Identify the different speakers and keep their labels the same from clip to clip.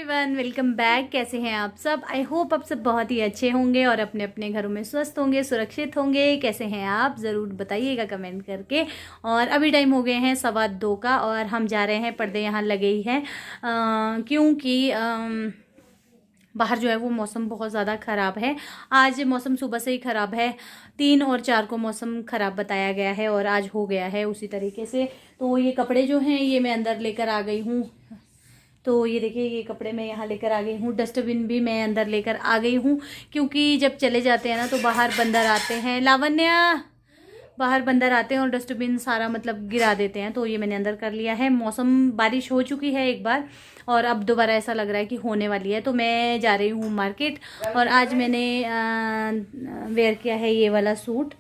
Speaker 1: Everyone, welcome back. कैसे हैं आप सब? आई होप आप सब बहुत ही अच्छे होंगे और अपने अपने घरों में स्वस्थ होंगे, सुरक्षित होंगे। कैसे हैं आप? ज़रूर बताइएगा कमेंट करके। और अभी टाइम हो गए हैं 2:15 का और हम जा रहे हैं। पर्दे यहाँ लगे ही हैं क्योंकि बाहर जो है वो मौसम बहुत ज़्यादा ख़राब है। आज मौसम सुबह से ही ख़राब है। 3 और 4 को मौसम ख़राब बताया गया है और आज हो गया है उसी तरीके से। तो ये कपड़े जो हैं ये मैं अंदर लेकर आ गई हूँ। तो ये देखिए, ये कपड़े मैं यहाँ लेकर आ गई हूँ। डस्टबिन भी मैं अंदर लेकर आ गई हूँ क्योंकि जब चले जाते हैं ना तो बाहर बंदर आते हैं। लावण्या, बाहर बंदर आते हैं और डस्टबिन सारा मतलब गिरा देते हैं। तो ये मैंने अंदर कर लिया है। मौसम, बारिश हो चुकी है एक बार और अब दोबारा ऐसा लग रहा है कि होने वाली है। तो मैं जा रही हूँ मार्केट और आज मैंने वेयर किया है ये वाला सूट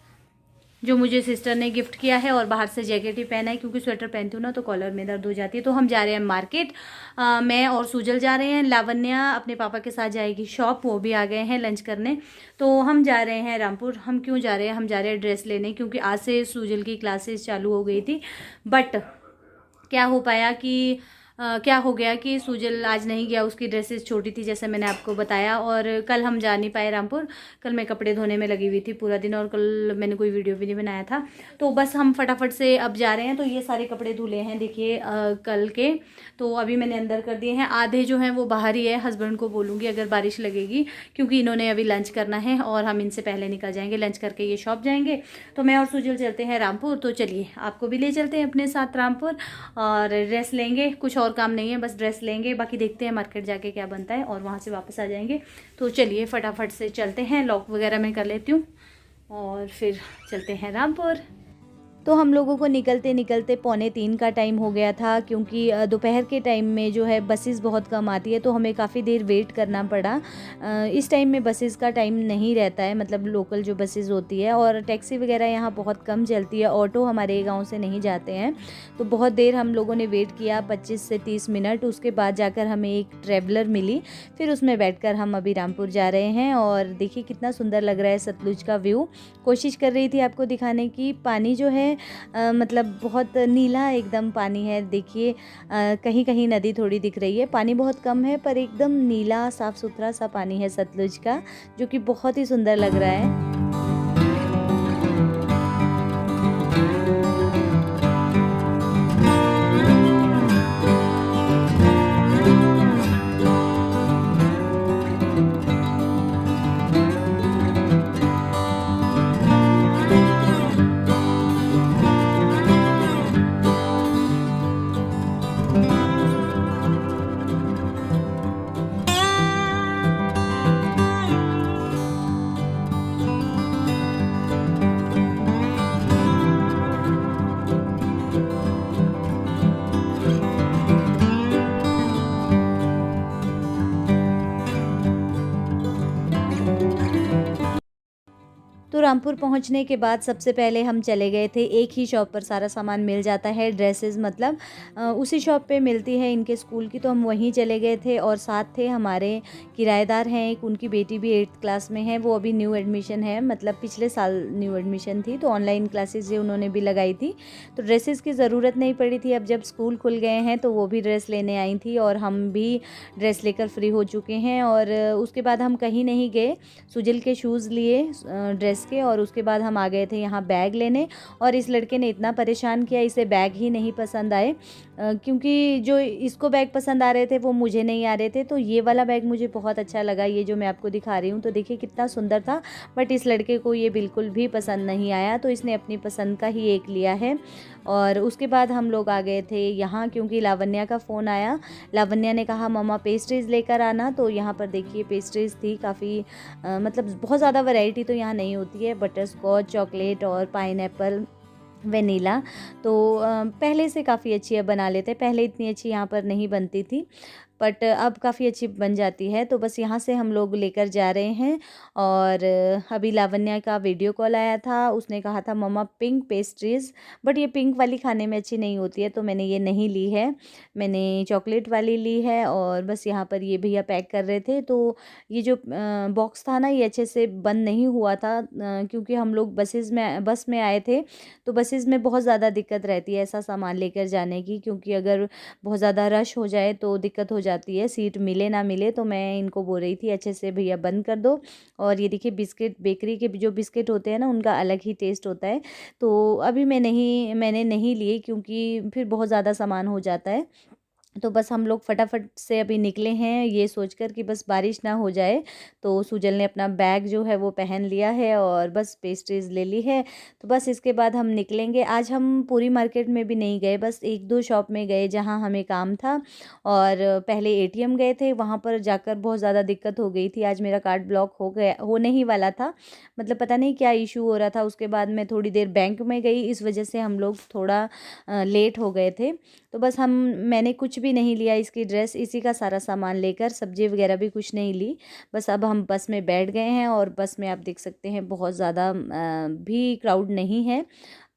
Speaker 1: जो मुझे सिस्टर ने गिफ्ट किया है और बाहर से जैकेट ही पहना है क्योंकि स्वेटर पहनती हूँ ना तो कॉलर में दर्द हो जाती है। तो हम जा रहे हैं मार्केट। मैं और सुजल जा रहे हैं। लावण्या अपने पापा के साथ जाएगी शॉप, वो भी आ गए हैं लंच करने। तो हम जा रहे हैं रामपुर। हम क्यों जा रहे हैं? हम जा रहे हैं ड्रेस लेने क्योंकि आज से सुजल की क्लासेस चालू हो गई थी। बट क्या हो पाया कि क्या हो गया कि सुजल आज नहीं गया। उसकी ड्रेसेस छोटी थी जैसे मैंने आपको बताया। और कल हम जा नहीं पाए रामपुर। कल मैं कपड़े धोने में लगी हुई थी पूरा दिन और कल मैंने कोई वीडियो भी नहीं बनाया था। तो बस हम फटाफट से अब जा रहे हैं। तो ये सारे कपड़े धुले हैं देखिए कल के। तो अभी मैंने अंदर कर दिए हैं। आधे जो हैं वो बाहर ही है। हस्बैंड को बोलूँगी अगर बारिश लगेगी क्योंकि इन्होंने अभी लंच करना है और हम इनसे पहले निकल जाएंगे। लंच करके ये शॉप जाएंगे। तो मैं और सुजल चलते हैं रामपुर। तो चलिए आपको भी ले चलते हैं अपने साथ रामपुर और ड्रेस लेंगे। कुछ और काम नहीं है, बस ड्रेस लेंगे। बाकी देखते हैं मार्केट जाके क्या बनता है और वहाँ से वापस आ जाएंगे। तो चलिए फटाफट से चलते हैं। लॉक वगैरह मैं कर लेती हूँ और फिर चलते हैं रामपुर। तो हम लोगों को निकलते निकलते 2:45 का टाइम हो गया था क्योंकि दोपहर के टाइम में जो है बसेस बहुत कम आती है तो हमें काफ़ी देर वेट करना पड़ा। इस टाइम में बसेस का टाइम नहीं रहता है, मतलब लोकल जो बसेस होती है, और टैक्सी वगैरह यहाँ बहुत कम चलती है। ऑटो हमारे गांव से नहीं जाते हैं। तो बहुत देर हम लोगों ने वेट किया, 25 से 30 मिनट। उसके बाद जाकर हमें एक ट्रैवलर मिली, फिर उसमें बैठकर हम अभी रामपुर जा रहे हैं। और देखिए कितना सुंदर लग रहा है सतलुज का व्यू। कोशिश कर रही थी आपको दिखाने की। पानी जो है मतलब बहुत नीला एकदम पानी है। देखिए कहीं कहीं नदी थोड़ी दिख रही है। पानी बहुत कम है पर एकदम नीला साफ़ सुथरा सा पानी है सतलुज का, जो कि बहुत ही सुंदर लग रहा है। तो रामपुर पहुंचने के बाद सबसे पहले हम चले गए थे, एक ही शॉप पर सारा सामान मिल जाता है, ड्रेसेस मतलब उसी शॉप पे मिलती है इनके स्कूल की। तो हम वहीं चले गए थे और साथ थे हमारे किराएदार हैं एक, उनकी बेटी भी 8th क्लास में है। वो अभी न्यू एडमिशन है, मतलब पिछले साल न्यू एडमिशन थी। तो ऑनलाइन क्लासेस ये उन्होंने भी लगाई थी तो ड्रेसेस की ज़रूरत नहीं पड़ी थी। अब जब स्कूल खुल गए हैं तो वो भी ड्रेस लेने आई थी और हम भी ड्रेस लेकर फ्री हो चुके हैं। और उसके बाद हम कहीं नहीं गए। सुजल के शूज़ लिए ड्रेस के और उसके बाद हम आ गए थे यहाँ बैग लेने। और इस लड़के ने इतना परेशान किया, इसे बैग ही नहीं पसंद आए क्योंकि जो इसको बैग पसंद आ रहे थे वो मुझे नहीं आ रहे थे। तो ये वाला बैग मुझे बहुत अच्छा लगा, ये जो मैं आपको दिखा रही हूँ। तो देखिए कितना सुंदर था, बट इस लड़के को ये बिल्कुल भी पसंद नहीं आया तो इसने अपनी पसंद का ही एक लिया है। और उसके बाद हम लोग आ गए थे यहाँ क्योंकि लावण्या का फ़ोन आया। लावण्या ने कहा मम्मा पेस्ट्रीज़ लेकर आना। तो यहाँ पर देखिए पेस्ट्रीज़ थी काफ़ी, मतलब बहुत ज़्यादा वैरायटी तो यहाँ नहीं होती है। बटर स्कॉच, चॉकलेट और पाइनएप्पल, वेनिला। तो पहले से काफ़ी अच्छी है बना लेते, पहले इतनी अच्छी यहाँ पर नहीं बनती थी बट अब काफ़ी अच्छी बन जाती है। तो बस यहाँ से हम लोग लेकर जा रहे हैं। और अभी लावण्या का वीडियो कॉल आया था, उसने कहा था मम्मा पिंक पेस्ट्रीज़, बट ये पिंक वाली खाने में अच्छी नहीं होती है तो मैंने ये नहीं ली है, मैंने चॉकलेट वाली ली है। और बस यहाँ पर ये भैया पैक कर रहे थे। तो ये जो बॉक्स था ना ये अच्छे से बंद नहीं हुआ था क्योंकि हम लोग बस में आए थे। तो बसेस में बहुत ज़्यादा दिक्कत रहती है ऐसा सामान लेकर जाने की, क्योंकि अगर बहुत ज़्यादा रश हो जाए तो दिक्कत हो जाती है, सीट मिले ना मिले। तो मैं इनको बोल रही थी अच्छे से भैया बंद कर दो। और ये देखिए बिस्किट, बेकरी के जो बिस्किट होते हैं ना उनका अलग ही टेस्ट होता है। तो अभी मैंने नहीं लिए क्योंकि फिर बहुत ज़्यादा सामान हो जाता है। तो बस हम लोग फटाफट से अभी निकले हैं ये सोचकर कि बस बारिश ना हो जाए। तो सुजल ने अपना बैग जो है वो पहन लिया है और बस पेस्ट्रीज़ ले ली है। तो बस इसके बाद हम निकलेंगे। आज हम पूरी मार्केट में भी नहीं गए, बस 1-2 शॉप में गए जहां हमें काम था। और पहले एटीएम गए थे, वहां पर जाकर बहुत ज़्यादा दिक्कत हो गई थी। आज मेरा कार्ड ब्लॉक होने ही वाला था, मतलब पता नहीं क्या इशू हो रहा था। उसके बाद मैं थोड़ी देर बैंक में गई, इस वजह से हम लोग थोड़ा लेट हो गए थे। तो बस मैंने कुछ भी नहीं लिया, इसकी ड्रेस इसी का सारा सामान लेकर, सब्जी वगैरह भी कुछ नहीं ली। बस अब हम बस में बैठ गए हैं और बस में आप देख सकते हैं बहुत ज़्यादा भी क्राउड नहीं है।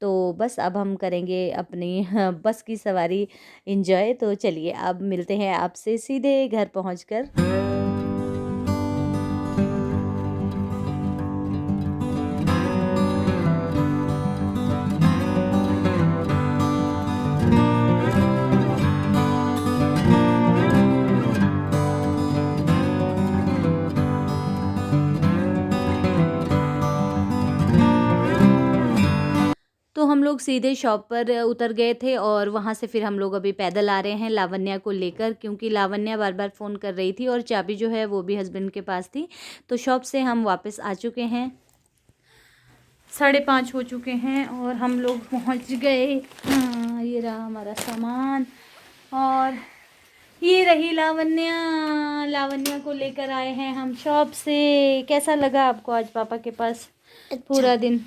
Speaker 1: तो बस अब हम करेंगे अपनी बस की सवारी एंजॉय। तो चलिए अब मिलते हैं आपसे सीधे घर पहुंचकर। तो हम लोग सीधे शॉप पर उतर गए थे और वहाँ से फिर हम लोग अभी पैदल आ रहे हैं लावण्या को लेकर, क्योंकि लावण्या बार बार फ़ोन कर रही थी और चाबी जो है वो भी हस्बैंड के पास थी। तो शॉप से हम वापस आ चुके हैं, 5:30 हो चुके हैं और हम लोग पहुँच गए। हाँ, ये रहा हमारा सामान और ये रही लावण्या को लेकर आए हैं हम शॉप से। कैसा लगा आपको आज पापा के पास पूरा दिन?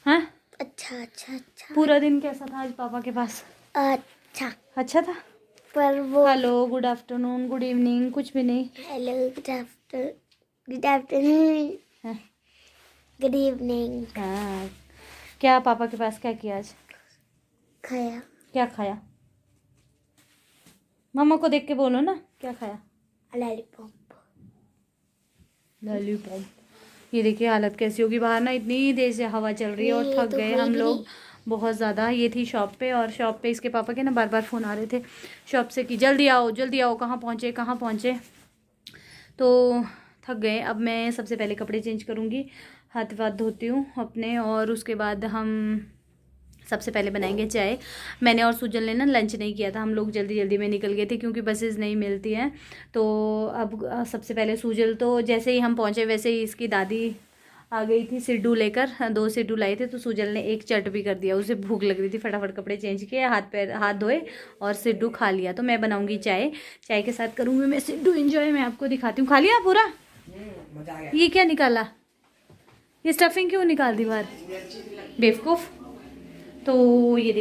Speaker 1: हाँ, अच्छा। पूरा दिन कैसा था आज पापा के पास? अच्छा था।
Speaker 2: पर वो
Speaker 1: hello, good afternoon, good evening कुछ भी नहीं।
Speaker 2: Hello, good afternoon, good evening.
Speaker 1: हाँ, क्या पापा के पास क्या किया आज?
Speaker 2: खाया।
Speaker 1: क्या खाया? मामा को देख के बोलो ना, क्या खाया? लॉलीपॉप। ये देखिए हालत कैसी होगी बाहर ना, इतनी देर से हवा चल रही है और थक गए हम लोग बहुत ज़्यादा। ये थी शॉप पे और शॉप पे इसके पापा के ना बार बार फ़ोन आ रहे थे शॉप से कि जल्दी आओ कहाँ पहुँचे। तो थक गए। अब मैं सबसे पहले कपड़े चेंज करूँगी, हाथ धोती हूँ अपने और उसके बाद हम सबसे पहले बनाएंगे चाय। मैंने और सुजल ने ना लंच नहीं किया था, हम लोग जल्दी में निकल गए थे क्योंकि बसेस नहीं मिलती हैं। तो अब सबसे पहले सुजल तो जैसे ही हम पहुँचे वैसे ही इसकी दादी आ गई थी सिड्डू लेकर, 2 सिड्डू लाए थे। तो सुजल ने एक चट भी कर दिया, उसे भूख लग रही थी, फटाफट कपड़े चेंज किए, हाथ धोए और सिड्डू खा लिया। तो मैं बनाऊँगी चाय के साथ करूँगी मैं सिड्डू एंजॉय। मैं आपको दिखाती हूँ। खा लिया पूरा? ये क्या निकाला? ये स्टफिंग क्यों निकाल दी बाहर, बेवकूफ़। तो ये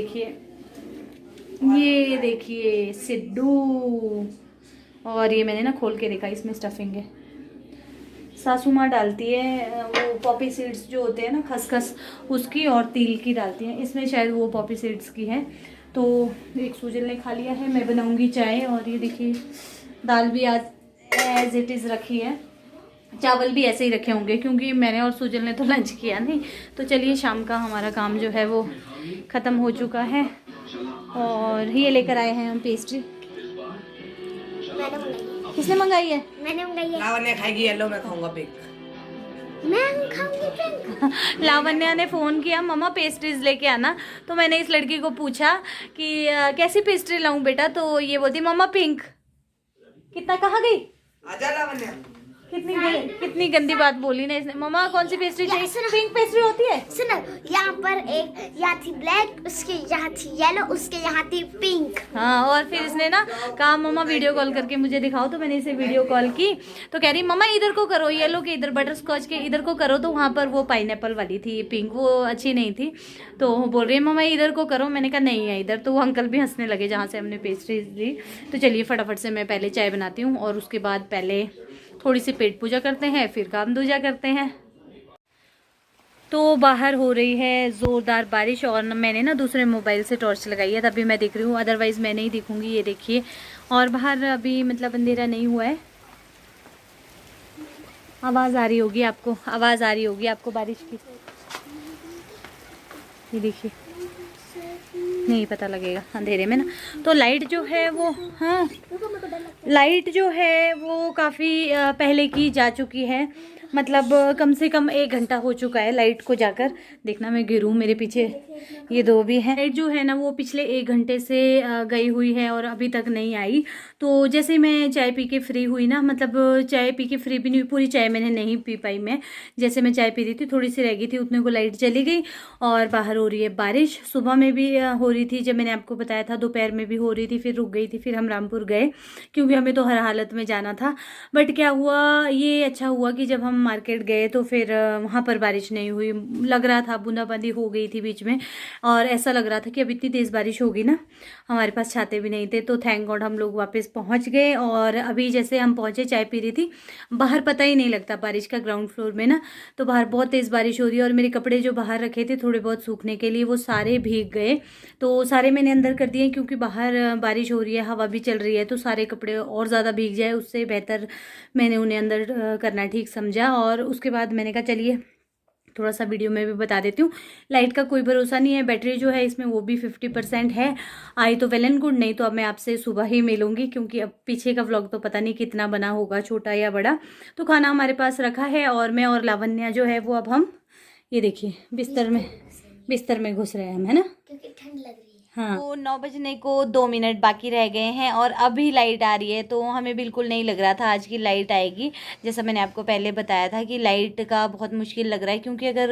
Speaker 1: देखिए सिड्डू, और ये मैंने ना खोल के देखा, इसमें स्टफिंग है। सासू माँ डालती है वो पॉपी सीड्स जो होते हैं ना, खसखस उसकी और तिल की डालती हैं, इसमें शायद वो पॉपी सीड्स की है। तो एक सुजल ने खा लिया है, मैं बनाऊंगी चाय। और ये देखिए दाल भी आज एज इट इज़ रखी है, चावल भी ऐसे ही रखे होंगे क्योंकि मैंने और सुजल ने तो लंच किया नहीं। तो चलिए शाम का हमारा काम जो है वो ख़त्म हो चुका है। और ये लेकर आए हैं हम पेस्ट्री। किसने मंगाई है?
Speaker 2: मैंने मंगाई है।
Speaker 3: लावण्या खाएगी येलो, मैं खाऊंगा पिंक।
Speaker 2: मैं खाऊंगी पिंक।
Speaker 1: लावण्या ने फ़ोन किया मम्मा पेस्ट्रीज लेके आना। तो मैंने इस लड़की को पूछा कि कैसी पेस्ट्री लाऊं बेटा, तो ये बोलती मम्मा पिंक। कितना कहाँ गई?
Speaker 3: आजा लावण्या।
Speaker 1: कितनी गंदी बात बोली ना इसने। मम्मा कौन सी पेस्ट्री चाहिए? पिंक पेस्ट्री होती है।
Speaker 2: सुनो, यहाँ पर एक यहाँ थी ब्लैक, उसके यहाँ थी येलो, उसके यहाँ थी पिंक।
Speaker 1: हाँ, और फिर इसने ना कहा मम्मा वीडियो कॉल करके मुझे दिखाओ। तो मैंने इसे वीडियो कॉल की तो कह रही मम्मा इधर को करो, येलो के इधर, बटर स्कॉच के इधर को करो। तो वहाँ पर वो पाइनएप्पल वाली थी पिंक, वो अच्छी नहीं थी। तो बोल रही है मम्मा इधर को करो। मैंने कहा नहीं है इधर। तो वो अंकल भी हंसने लगे जहाँ से हमने पेस्ट्री ली। तो चलिए फटाफट से मैं पहले चाय बनाती हूँ और उसके बाद पहले थोड़ी सी पेट पूजा करते हैं, फिर काम दूजा करते हैं। तो बाहर हो रही है ज़ोरदार बारिश और मैंने ना दूसरे मोबाइल से टॉर्च लगाई है, तभी मैं दिख रही हूँ, अदरवाइज़ मैं नहीं दिखूँगी। ये देखिए, और बाहर अभी मतलब अंधेरा नहीं हुआ है। आवाज़ आ रही होगी आपको बारिश की। ये देखिए नहीं पता लगेगा अंधेरे में ना। तो लाइट जो है वो, हाँ लाइट जो है वो काफ़ी पहले की जा चुकी है, मतलब कम से कम 1 घंटा हो चुका है लाइट को जाकर। देखना मैं गिरूँ, मेरे पीछे ये 2 भी हैं। लाइट जो है ना वो पिछले 1 घंटे से गई हुई है और अभी तक नहीं आई। तो जैसे मैं चाय पी के फ्री हुई ना, मतलब चाय पी के फ्री भी नहीं, पूरी चाय मैंने नहीं पी पाई मैं। जैसे मैं चाय पी रही थी, थोड़ी सी रह गई थी, उतने को लाइट चली गई और बाहर हो रही है बारिश। सुबह में भी हो रही थी, जब मैंने आपको बताया था, दोपहर में भी हो रही थी, फिर रुक गई थी। फिर हम रामपुर गए क्योंकि हमें तो हर हालत में जाना था। बट क्या हुआ, ये अच्छा हुआ कि जब हम मार्केट गए तो फिर वहाँ पर बारिश नहीं हुई। लग रहा था बूंदाबांदी हो गई थी बीच में, और ऐसा लग रहा था कि अब इतनी तेज़ बारिश होगी ना। हमारे पास छाते भी नहीं थे, तो थैंक गॉड हम लोग वापस पहुँच गए। और अभी जैसे हम पहुँचे, चाय पी रही थी, बाहर पता ही नहीं लगता बारिश का, ग्राउंड फ्लोर में ना, तो बाहर बहुत तेज़ बारिश हो रही है। और मेरे कपड़े जो बाहर रखे थे थोड़े बहुत सूखने के लिए, वो सारे भीग गए। तो सारे मैंने अंदर कर दिए क्योंकि बाहर बारिश हो रही है, हवा भी चल रही है, तो सारे कपड़े और ज़्यादा भीग जाए उससे बेहतर मैंने उन्हें अंदर करना ठीक समझा। और उसके बाद मैंने कहा चलिए थोड़ा सा वीडियो में भी बता देती हूँ। लाइट का कोई भरोसा नहीं है, बैटरी जो है इसमें वो भी 50% है। आई तो वेल एंड गुड, नहीं तो अब मैं आपसे सुबह ही मिलूंगी, क्योंकि अब पीछे का व्लॉग तो पता नहीं कितना बना होगा, छोटा या बड़ा। तो खाना हमारे पास रखा है और मैं और लावण्या जो है वो अब हम ये देखिए बिस्तर में घुस रहे हैं हम, है ना,
Speaker 2: क्योंकि ठंड लग रही है।
Speaker 1: हाँ। तो 9 बजने को 2 मिनट बाकी रह गए हैं और अभी लाइट आ रही है। तो हमें बिल्कुल नहीं लग रहा था आज की लाइट आएगी। जैसा मैंने आपको पहले बताया था कि लाइट का बहुत मुश्किल लग रहा है, क्योंकि अगर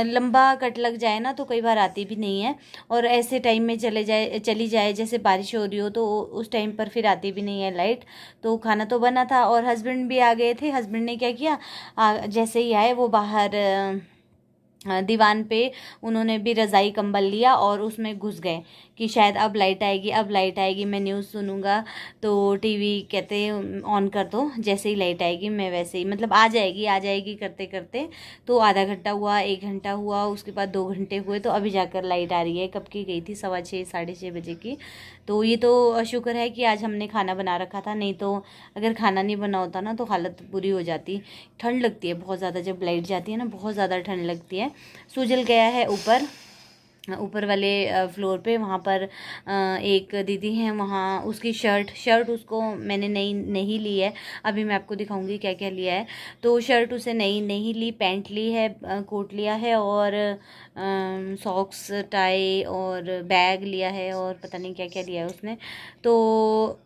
Speaker 1: लंबा कट लग जाए ना तो कई बार आती भी नहीं है, और ऐसे टाइम में चली जाए जैसे बारिश हो रही हो, तो उस टाइम पर फिर आती भी नहीं है लाइट। तो खाना तो बना था और हस्बैंड भी आ गए थे। हस्बैंड ने क्या किया, जैसे ही आए वो बाहर दीवान पे उन्होंने भी रज़ाई कंबल लिया और उसमें घुस गए कि शायद अब लाइट आएगी, मैं न्यूज़ सुनूंगा। तो टीवी कहते ऑन कर दो, जैसे ही लाइट आएगी मैं वैसे ही, मतलब आ जाएगी करते करते तो आधा घंटा हुआ, 1 घंटा हुआ, उसके बाद 2 घंटे हुए, तो अभी जाकर लाइट आ रही है। कब की गई थी, 6:15 6:30 बजे की। तो ये तो शुक्र है कि आज हमने खाना बना रखा था, नहीं तो अगर खाना नहीं बना होता ना तो हालत बुरी हो जाती। ठंड लगती है बहुत ज़्यादा, जब लाइट जाती है ना बहुत ज़्यादा ठंड लगती है। सूजल गया है ऊपर वाले फ्लोर पे, वहाँ पर एक दीदी हैं, वहाँ उसकी शर्ट उसको मैंने नहीं ली है। अभी मैं आपको दिखाऊंगी क्या क्या लिया है। तो शर्ट उसे नहीं ली, पैंट ली है, कोट लिया है, और सॉक्स, टाई और बैग लिया है, और पता नहीं क्या क्या लिया है उसने। तो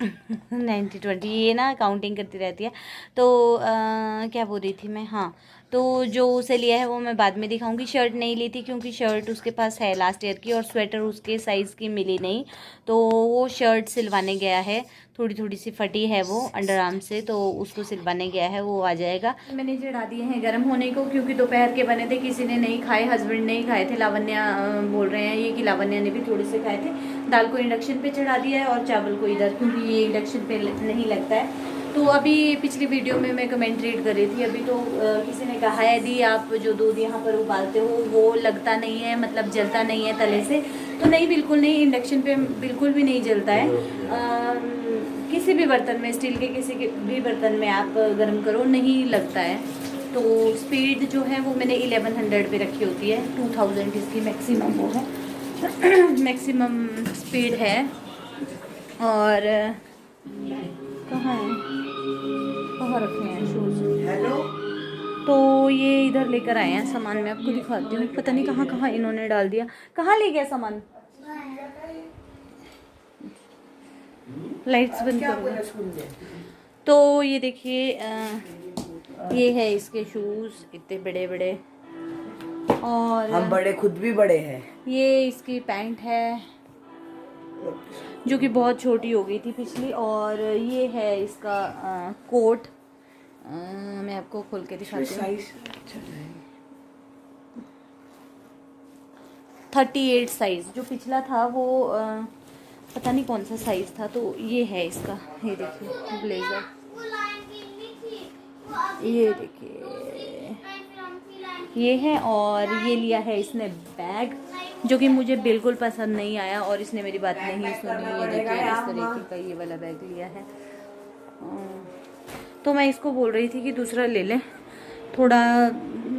Speaker 1: 90-20 ये ना काउंटिंग करती रहती है। तो क्या बोल रही थी मैं, हाँ, तो जो उसे लिया है वो मैं बाद में दिखाऊंगी। शर्ट नहीं ली थी क्योंकि शर्ट उसके पास है लास्ट ईयर की, और स्वेटर उसके साइज़ की मिली नहीं, तो वो शर्ट सिलवाने गया है। थोड़ी सी फटी है वो अंडर आर्म से, तो उसको सिलवाने गया है, वो आ जाएगा। मैंने चढ़ा दिए हैं गर्म होने को, क्योंकि दोपहर के बने थे, किसी ने नहीं खाए, हस्बैंड नहीं खाए थे। लावण्या बोल रहे हैं ये कि लावण्या ने भी थोड़े से खाए थे। दाल को इंडक्शन पे चढ़ा दिया है और चावल को इधर, क्योंकि ये इंडक्शन पे नहीं लगता है। तो अभी पिछली वीडियो में मैं कमेंट रीड कर रही थी, अभी तो किसी ने कहा है दी आप जो दूध यहाँ पर उबालते हो वो लगता नहीं है, मतलब जलता नहीं है तले से। तो नहीं, बिल्कुल नहीं, इंडक्शन पे बिल्कुल भी नहीं जलता है। किसी भी बर्तन में, स्टील के किसी के भी बर्तन में आप गर्म करो, नहीं लगता है। तो स्पीड जो है वो मैंने 1100 पे रखी होती है, 2000 इसकी मैक्सिमम वो है मैक्सिमम स्पीड है। और कहाँ रखे हैं शूज़?
Speaker 3: हेलो,
Speaker 1: तो ये इधर लेकर आए हैं सामान, मैं आपको दिखाती हूँ। पता नहीं कहाँ इन्होंने डाल दिया, कहाँ ले गया सामान। लाइट्स बंद करो। तो ये देखिए, ये है इसके शूज़, इतने बड़े बड़े, और
Speaker 3: हम बड़े, खुद भी बड़े हैं।
Speaker 1: ये इसकी पैंट है जो कि बहुत छोटी हो गई थी पिछली, और ये है इसका कोट। मैं आपको खोल के दिखाती हूँ। 38 साइज़, जो पिछला था वो पता नहीं कौन सा साइज़ था। तो ये है इसका, ये देखिए ब्लेज़र, ये देखिए ये है। और ये लिया है इसने बैग, जो कि मुझे बिल्कुल पसंद नहीं आया, और इसने मेरी बात नहीं सुनी। ये देखिए इस तरीके का ये वाला बैग लिया है। तो मैं इसको बोल रही थी कि दूसरा ले लें, थोड़ा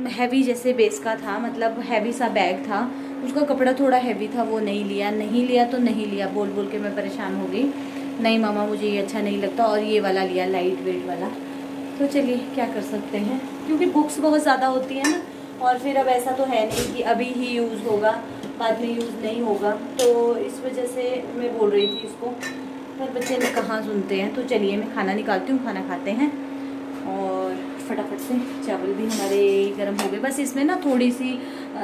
Speaker 1: हैवी जैसे बेस का था, मतलब हैवी सा बैग था, उसका कपड़ा थोड़ा हैवी था, वो नहीं लिया तो नहीं लिया, बोल बोल के मैं परेशान हो गई। नहीं मामा मुझे ये अच्छा नहीं लगता, और ये वाला लिया लाइट वेट वाला। तो चलिए क्या कर सकते हैं, क्योंकि बुक्स बहुत ज़्यादा होती हैं ना, और फिर अब ऐसा तो है नहीं कि अभी ही यूज़ होगा बाद में यूज़ नहीं होगा, तो इस वजह से मैं बोल रही थी इसको, पर बच्चे ने कहाँ सुनते हैं। तो चलिए मैं खाना निकालती हूँ, खाना खाते हैं, और फटाफट से चावल भी हमारे गर्म हो गए, बस इसमें ना थोड़ी सी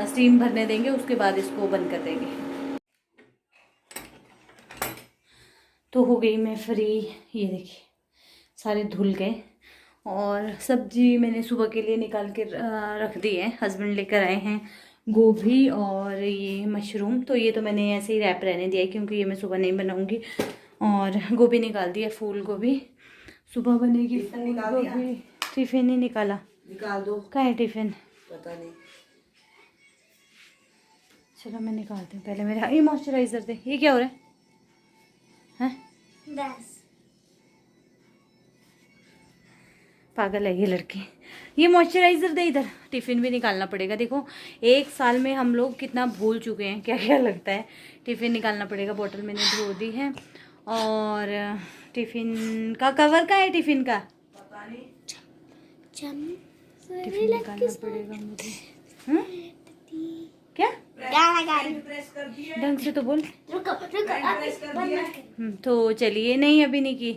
Speaker 1: स्टीम भरने देंगे, उसके बाद इसको बंद कर देंगे। तो हो गई मैं फ्री, ये देखिए सारे धुल गए, और सब्जी मैंने सुबह के लिए निकाल के रख दी है। हस्बैंड लेकर आए हैं गोभी और ये मशरूम, तो ये तो मैंने ऐसे ही रैप रहने दिया है क्योंकि ये मैं सुबह नहीं बनाऊंगी। और गोभी निकाल दी है, फूल गोभी सुबह बनेगी। फूल गोभी टिफिन ही निकाला,
Speaker 3: निकाल दो।
Speaker 1: कहाँ है टिफिन?
Speaker 3: पता नहीं।
Speaker 1: चलो मैं निकालती हूँ पहले। मेरे ये मॉइस्चराइज़र दे। ये क्या हो रहा है?
Speaker 2: बस
Speaker 1: पागल है ये लड़की। ये मॉइस्चराइज़र दे इधर। टिफ़िन भी निकालना पड़ेगा। देखो 1 साल में हम लोग कितना भूल चुके हैं, क्या क्या लगता है। टिफ़िन निकालना पड़ेगा। बोतल मैंने धो दी है, और टिफ़िन का कवर का है, टिफ़िन का
Speaker 3: पता नहीं।
Speaker 1: टिफ़िन निकालना पड़ेगा मुझे। क्या
Speaker 3: प्रेस कर दिया।
Speaker 1: ढंग से तो बोल।
Speaker 2: रुको
Speaker 1: तो चलिए, नहीं अभी नहीं की,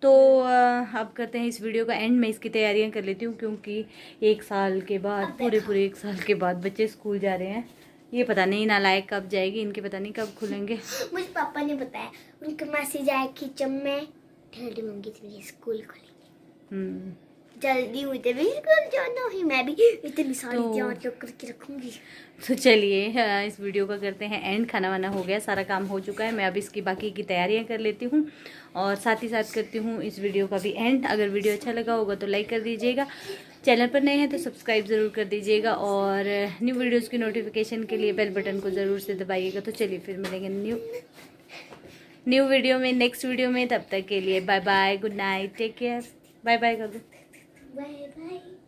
Speaker 1: तो अब करते हैं इस वीडियो का एंड। मैं इसकी तैयारियां कर लेती हूँ, क्योंकि 1 साल के बाद, पूरे 1 साल के बाद बच्चे स्कूल जा रहे हैं। ये पता नहीं नालायक कब जाएगी, इनके पता नहीं कब खुलेंगे।
Speaker 2: मुझे पापा ने बताया उनके मैसेज आया कि जब मैं ठंडी होंगी तो ये स्कूल खुलेंगे। जल्दी हुई तभी स्कूल जाना ही, मैं भी इतनी सारी तैयार करके रखूंगी।
Speaker 1: तो चलिए इस वीडियो का करते हैं एंड। खाना वाना हो गया, सारा काम हो चुका है। मैं अब इसकी बाकी की तैयारियां कर लेती हूँ, और साथ ही साथ करती हूँ इस वीडियो का भी एंड। अगर वीडियो अच्छा लगा होगा तो लाइक कर दीजिएगा, चैनल पर नए हैं तो सब्सक्राइब ज़रूर कर दीजिएगा, और न्यू वीडियोज़ की नोटिफिकेशन के लिए बेल बटन को ज़रूर से दबाइएगा। तो चलिए फिर मिलेंगे न्यू वीडियो में, नेक्स्ट वीडियो में। तब तक के लिए bye bye, good night, take care, bye bye कर दो।
Speaker 2: Bye bye.